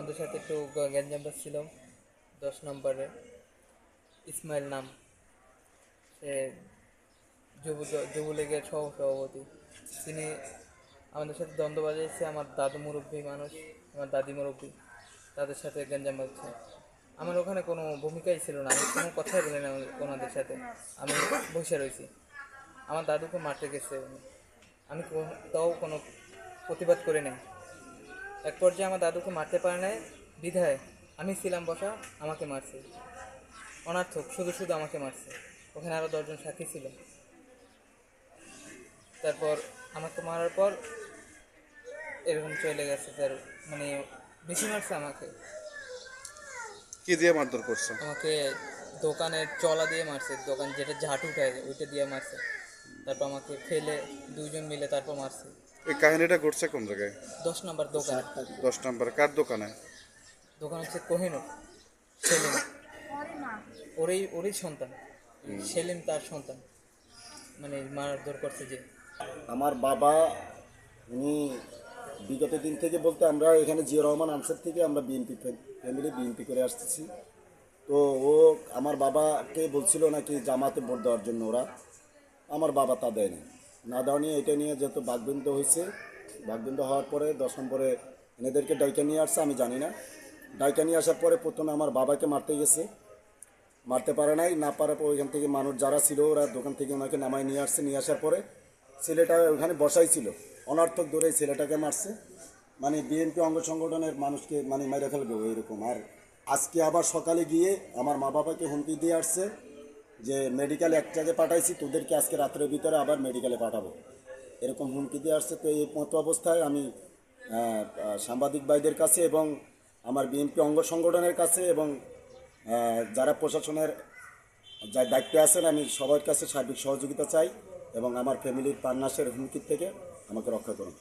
আমাদের সাথে একটু গ্যাঞ্জাম ছিল 10 নম্বরে। ইসমাইল নাম, সে যুবলীগের সহসভাপতি। তিনি আমাদের সাথে দ্বন্দ্ব বাজিয়েছে। আমার দাদু মুরব্বী মানুষ, আমার দাদি মুরব্বী, তাদের সাথে গ্যাঞ্জাম বাজছে। আমার ওখানে কোনো ভূমিকাই ছিল না, আমি কোনো কথাই বলি না ওনাদের সাথে, আমি বসে রয়েছি। আমার দাদুকে মারতে গেছে উনি, আমি তাও কোনো প্রতিবাদ করি নাই। এক পর্যায়ে আমার দাদুকে মারতে পারে নাই বিধায় আমি ছিলাম বসা, আমাকে মারছে। অনার্থক, শুধু শুধু আমাকে মারছে। ওখানে আরও 10জন সাক্ষী ছিল। তারপর আমাকে মারার পর এরকম চলে গেছে। তার মানে বেশি মারছে আমাকে। কি দিয়ে মারধর করছে? আমাকে দোকানের চলা দিয়ে মারছে, দোকান যেটা ঝাঁট উঠায় ওইটা দিয়ে মারছে। তারপর আমাকে ফেলে 2জন মিলে তারপর মারছে। এই কাহিনীটা ঘটছে কোন জায়গায়? 10 নম্বর দোকানে। 10 নম্বর কার দোকানে? দোকান হচ্ছে কোহিনুর, সেলিম, ওরই সন্তান। সেলিম তার সন্তান, মানে মারধর করছে যে। আমার বাবা উনি বিগত দিন থেকে বলতে আমরা এখানে জিয়া রহমান আনসার থেকে আমরা বিএনপি করে আসতেছি। তো ও আমার বাবাকে বলছিল নাকি জামাতে ভোট দেওয়ার জন্য ওরা, আমার বাবা তা দেয়নি। না দেওয়া নিয়ে এটা নিয়ে যেহেতু বাকবিন্দ হয়েছে, বাকবিন্দ হওয়ার পরে 10 নম্বরে এনাদেরকে ডাইকা নিয়ে আসছে, আমি জানি না। ডাইকা নিয়ে আসার পরে প্রথমে আমার বাবাকে মারতে গেছে, মারতে পারে নাই। না পারার পর ওইখান থেকে মানুষ যারা ছিল ওরা দোকান থেকে ওনাকে নামায় নিয়ে আসছে। নিয়ে আসার পরে ছেলেটা ওখানে বসাই ছিল, অনর্থক ধরে ছেলেটাকে মারছে। মানে বিএনপি অঙ্গ সংগঠনের মানুষকে মানে মেরে ফেলবে এইরকম। আর আজকে আবার সকালে গিয়ে আমার মা বাবাকে হুমকি দিয়ে আসছে যে মেডিকেল এক জায়গায় পাঠাইছি, তোদেরকে আজকে রাত্রের ভিতরে আবার মেডিকেলে পাঠাবো, এরকম হুমকি দিয়ে আসছে। তো এই মতো অবস্থায় আমি সাংবাদিক ভাইদের কাছে এবং আমার বিএনপি অঙ্গ সংগঠনের কাছে এবং যারা প্রশাসনের যা দায়িত্বে আছেন, আমি সবার কাছে সার্বিক সহযোগিতা চাই এবং আমার ফ্যামিলির প্রাণনাশের হুমকির থেকে আমাকে রক্ষা করুন।